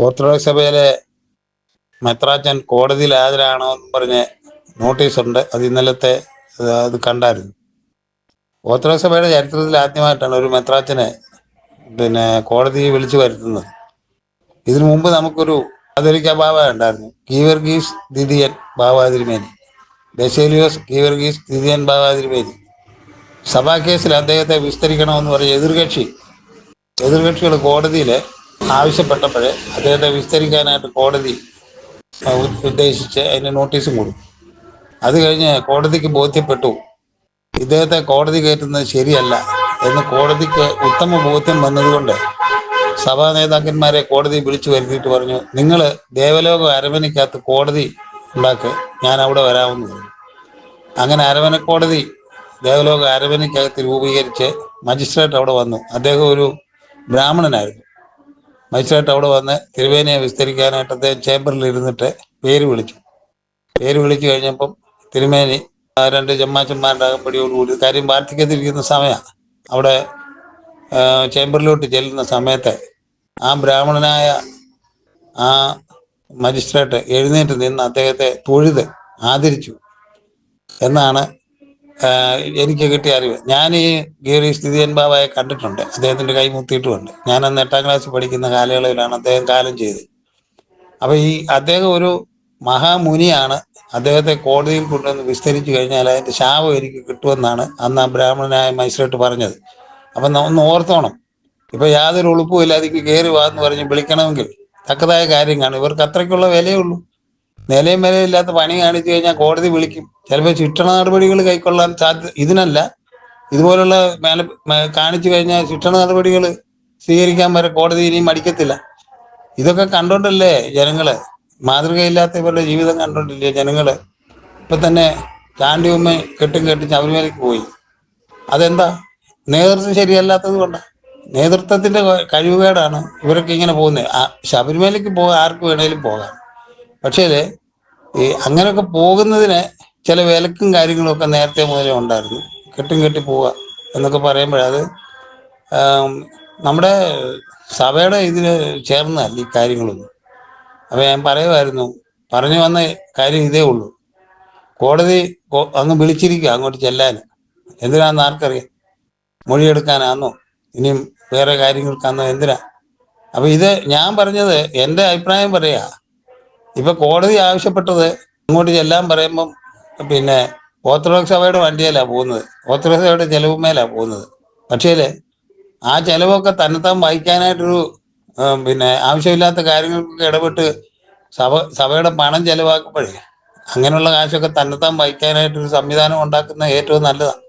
Orthodox സഭയിലെ മെത്രാച്ചൻ കോടതിയിൽ ഹാജരാണോ എന്ന് പറഞ്ഞ് നോട്ടീസുണ്ട്. അത് ഇന്നലത്തെ അത് കണ്ടായിരുന്നു. ഓർത്തഡോക്സ് സഭയുടെ ചരിത്രത്തിൽ ആദ്യമായിട്ടാണ് ഒരു മെത്രാച്ചനെ കോടതിയെ വിളിച്ചു വരുത്തുന്നത്. ഇതിനു മുമ്പ് നമുക്കൊരു കാതോലിക്ക ബാവ ഉണ്ടായിരുന്നു, ഗീവർഗീസ് ദിദിയൻ ബാവ തിരുമേനി, ബെസേലിയോസ് ഗീവർഗീസ് ദിദിയൻ ബാവ തിരുമേനി. സഭാ കേസിൽ അദ്ദേഹത്തെ വിസ്തരിക്കണമെന്ന് പറഞ്ഞ് എതിർകക്ഷികൾ കോടതിയിൽ ആവശ്യപ്പെട്ടപ്പോഴേ അദ്ദേഹത്തെ വിസ്തരിക്കാനായിട്ട് കോടതി ഉദ്ദേശിച്ച് അതിന് നോട്ടീസും കൊടുത്തു. അത് കഴിഞ്ഞ് കോടതിക്ക് ബോധ്യപ്പെട്ടു ഇദ്ദേഹത്തെ കോടതി കയറ്റുന്നത് ശരിയല്ല എന്ന്. കോടതിക്ക് ഉത്തമ ബോധ്യം വന്നതുകൊണ്ട് സഭാ നേതാക്കന്മാരെ കോടതി വിളിച്ചു വരുത്തിയിട്ട് പറഞ്ഞു, നിങ്ങൾ ദേവലോക അരമനയ്ക്കകത്ത് കോടതി ഉണ്ടാക്കി, ഞാൻ അവിടെ വരാമെന്ന് പറഞ്ഞു. അങ്ങനെ അരമനക്കോടതി ദേവലോക അരമനയ്ക്കകത്ത് രൂപീകരിച്ച് മജിസ്ട്രേറ്റ് അവിടെ വന്നു. അദ്ദേഹം ഒരു ബ്രാഹ്മണനായിരുന്നു. മജിസ്ട്രേറ്റ് അവിടെ വന്ന് തിരുവേനിയെ വിസ്തരിക്കാനായിട്ട് അദ്ദേഹം ചേംബറിൽ ഇരുന്നിട്ട് പേര് വിളിച്ചു കഴിഞ്ഞപ്പം തിരുമേനി രണ്ട് ജമ്മാച്ചന്മാരുടെ അകമ്പടിയോടുകൂടി കാര്യം പ്രാർത്ഥിക്കത്തിരിക്കുന്ന സമയമാണ്. അവിടെ ചേംബറിലോട്ട് ചെല്ലുന്ന സമയത്ത് ആ ബ്രാഹ്മണനായ ആ മജിസ്ട്രേറ്റ് എഴുന്നേറ്റ് നിന്ന് അദ്ദേഹത്തെ തൊഴുത് ആദരിച്ചു എന്നാണ് എനിക്ക് കിട്ടിയ അറിവ്. ഞാൻ ഈ ഗീവർഗീസ് ദിദിയൻ ബാവയെ കണ്ടിട്ടുണ്ട്, അദ്ദേഹത്തിൻ്റെ കൈ മുത്തിയിട്ടുമുണ്ട്. ഞാൻ അന്ന് 8ാം ക്ലാസ്സിൽ പഠിക്കുന്ന കാലയളവിലാണ് അദ്ദേഹം കാലം ചെയ്തത്. അപ്പം അദ്ദേഹം ഒരു മഹാമുനിയാണ്. അദ്ദേഹത്തെ കോടതിയിൽ കൊണ്ടുവന്ന് വിസ്തരിച്ചു കഴിഞ്ഞാൽ അതിൻ്റെ ശാപം എനിക്ക് കിട്ടുമെന്നാണ് അന്ന് ആ ബ്രാഹ്മണനായ മജിസ്ട്രേറ്റ് പറഞ്ഞത്. അപ്പം ഒന്ന് ഓർത്തോണം, ഇപ്പം യാതൊരു ഉളുപ്പും ഇല്ലാതെ കയറി വാന്ന് പറഞ്ഞ് വിളിക്കണമെങ്കിൽ തക്കതായ കാര്യം കാണും. ഇവർക്ക് അത്രയ്ക്കുള്ള വിലയുള്ളൂ. നിലയും വിലയില്ലാത്ത പണി കാണിച്ചു കഴിഞ്ഞാൽ കോടതി വിളിക്കും. ചിലപ്പോൾ ശിക്ഷണ നടപടികൾ കൈക്കൊള്ളാൻ ഇതിനല്ല, ഇതുപോലുള്ള കാണിച്ചു കഴിഞ്ഞാൽ ശിക്ഷണ നടപടികൾ സ്വീകരിക്കാൻ വരെ കോടതി ഇനിയും മടിക്കത്തില്ല. ഇതൊക്കെ കണ്ടോണ്ടല്ലേ ജനങ്ങള്, മാതൃകയില്ലാത്ത ഇവരുടെ ജീവിതം കണ്ടോണ്ടില്ലേ ജനങ്ങള് ഇപ്പം തന്നെ ചാണ്ടി ഉമ്മ കെട്ടി ശബരിമലയ്ക്ക് പോയി. അതെന്താ? നേതൃത്വം ശരിയല്ലാത്തത് കൊണ്ടാണ്. നേതൃത്വത്തിന്റെ കഴിവുകേടാണ് ഇവരൊക്കെ ഇങ്ങനെ പോകുന്നത്. ശബരിമലയ്ക്ക് പോകാൻ ആർക്ക് വേണേലും പോകാം, പക്ഷേ അങ്ങനെയൊക്കെ പോകുന്നതിന് ചില വിലക്കും കാര്യങ്ങളൊക്കെ നേരത്തെ മുതലേ ഉണ്ടായിരുന്നു. കെട്ടി പോവുക എന്നൊക്കെ പറയുമ്പോഴത് നമ്മുടെ സഭയുടെ ഇതിന് ചേർന്നതല്ല ഈ കാര്യങ്ങളൊന്നും. അപ്പോൾ ഞാൻ പറഞ്ഞു വന്ന കാര്യം ഇതേ ഉള്ളൂ. കോടതി അങ്ങ് വിളിച്ചിരിക്കുക അങ്ങോട്ട് ചെല്ലാൻ. എന്തിനാന്ന് ആർക്കറിയാം? മൊഴിയെടുക്കാനാന്നോ ഇനിയും വേറെ കാര്യങ്ങൾക്കാന്നോ എന്തിനാ? അപ്പം ഇത് ഞാൻ പറഞ്ഞത് എൻ്റെ അഭിപ്രായം പറയാ. ഇപ്പൊ കോടതി ആവശ്യപ്പെട്ടത് അങ്ങോട്ട് ചെല്ലാൻ പറയുമ്പം ഓർത്തഡോക്സ് സഭയുടെ വണ്ടിയല്ല പോകുന്നത്, ഓർത്തഡോക്സ് സഭയുടെ ചെലവുമേലാണ് പോകുന്നത്. പക്ഷേ ആ ചെലവൊക്കെ തന്നെത്താൻ വഹിക്കാനായിട്ടൊരു ആവശ്യമില്ലാത്ത കാര്യങ്ങൾക്കൊക്കെ ഇടപെട്ട് സഭയുടെ പണം ചെലവാക്കുമ്പോഴേ അങ്ങനെയുള്ള കാശൊക്കെ തന്നെത്താൻ വഹിക്കാനായിട്ടൊരു സംവിധാനം ഉണ്ടാക്കുന്നത് ഏറ്റവും നല്ലതാണ്.